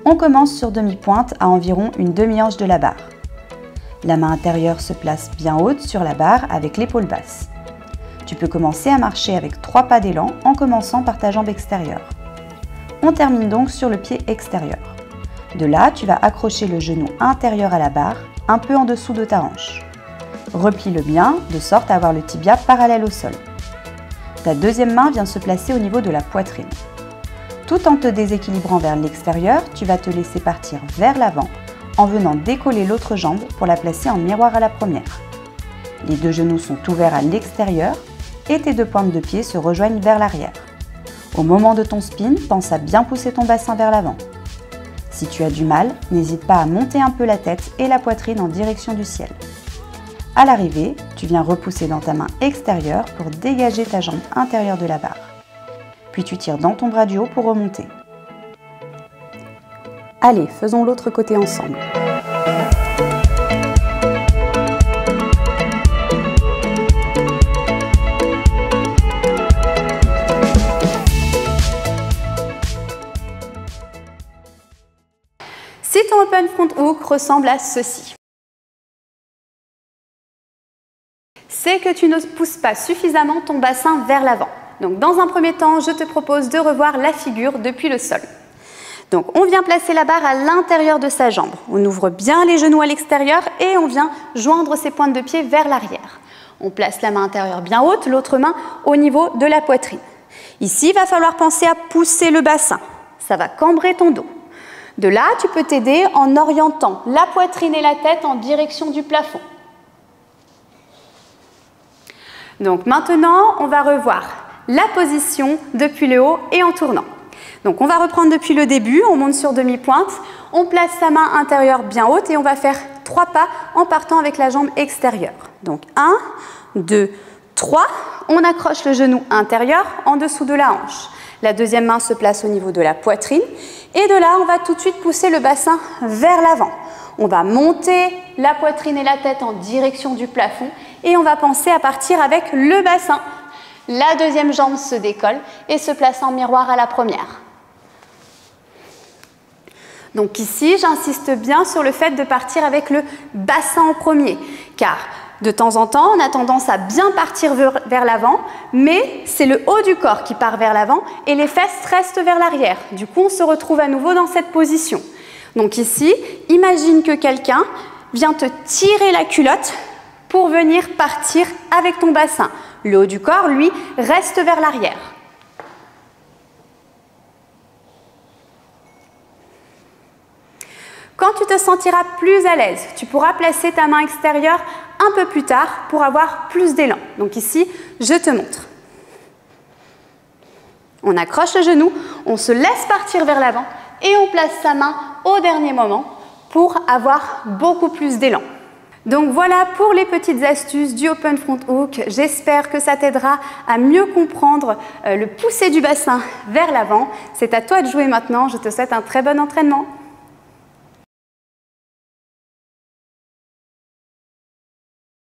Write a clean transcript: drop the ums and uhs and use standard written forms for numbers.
On commence sur demi-pointe à environ une demi-hanche de la barre. La main intérieure se place bien haute sur la barre avec l'épaule basse. Tu peux commencer à marcher avec 3 pas d'élan en commençant par ta jambe extérieure. On termine donc sur le pied extérieur. De là, tu vas accrocher le genou intérieur à la barre, un peu en dessous de ta hanche. Replie-le bien, de sorte à avoir le tibia parallèle au sol. Ta deuxième main vient se placer au niveau de la poitrine. Tout en te déséquilibrant vers l'extérieur, tu vas te laisser partir vers l'avant en venant décoller l'autre jambe pour la placer en miroir à la première. Les 2 genoux sont ouverts à l'extérieur et tes 2 pointes de pied se rejoignent vers l'arrière. Au moment de ton spin, pense à bien pousser ton bassin vers l'avant. Si tu as du mal, n'hésite pas à monter un peu la tête et la poitrine en direction du ciel. À l'arrivée, tu viens repousser dans ta main extérieure pour dégager ta jambe intérieure de la barre. Puis tu tires dans ton bras du haut pour remonter. Allez, faisons l'autre côté ensemble. Si ton open front hook ressemble à ceci, c'est que tu ne pousses pas suffisamment ton bassin vers l'avant. Donc dans un premier temps, je te propose de revoir la figure depuis le sol. Donc on vient placer la barre à l'intérieur de sa jambe. On ouvre bien les genoux à l'extérieur et on vient joindre ses pointes de pied vers l'arrière. On place la main intérieure bien haute, l'autre main au niveau de la poitrine. Ici, il va falloir penser à pousser le bassin. Ça va cambrer ton dos. De là, tu peux t'aider en orientant la poitrine et la tête en direction du plafond. Donc maintenant, on va revoir la position depuis le haut et en tournant. Donc on va reprendre depuis le début, on monte sur demi-pointe, on place sa main intérieure bien haute et on va faire 3 pas en partant avec la jambe extérieure. Donc 1, 2, 3, on accroche le genou intérieur en dessous de la hanche. La deuxième main se place au niveau de la poitrine et de là, on va tout de suite pousser le bassin vers l'avant. On va monter la poitrine et la tête en direction du plafond et on va penser à partir avec le bassin. La deuxième jambe se décolle et se place en miroir à la première. Donc ici, j'insiste bien sur le fait de partir avec le bassin en premier, car de temps en temps, on a tendance à bien partir vers l'avant, mais c'est le haut du corps qui part vers l'avant et les fesses restent vers l'arrière. Du coup, on se retrouve à nouveau dans cette position. Donc ici, imagine que quelqu'un vient te tirer la culotte pour venir partir avec ton bassin. Le haut du corps, lui, reste vers l'arrière. Quand tu te sentiras plus à l'aise, tu pourras placer ta main extérieure un peu plus tard pour avoir plus d'élan. Donc ici, je te montre. On accroche le genou, on se laisse partir vers l'avant et on place sa main au dernier moment pour avoir beaucoup plus d'élan. Donc voilà pour les petites astuces du Open Front Hook. J'espère que ça t'aidera à mieux comprendre le pousser du bassin vers l'avant. C'est à toi de jouer maintenant. Je te souhaite un très bon entraînement.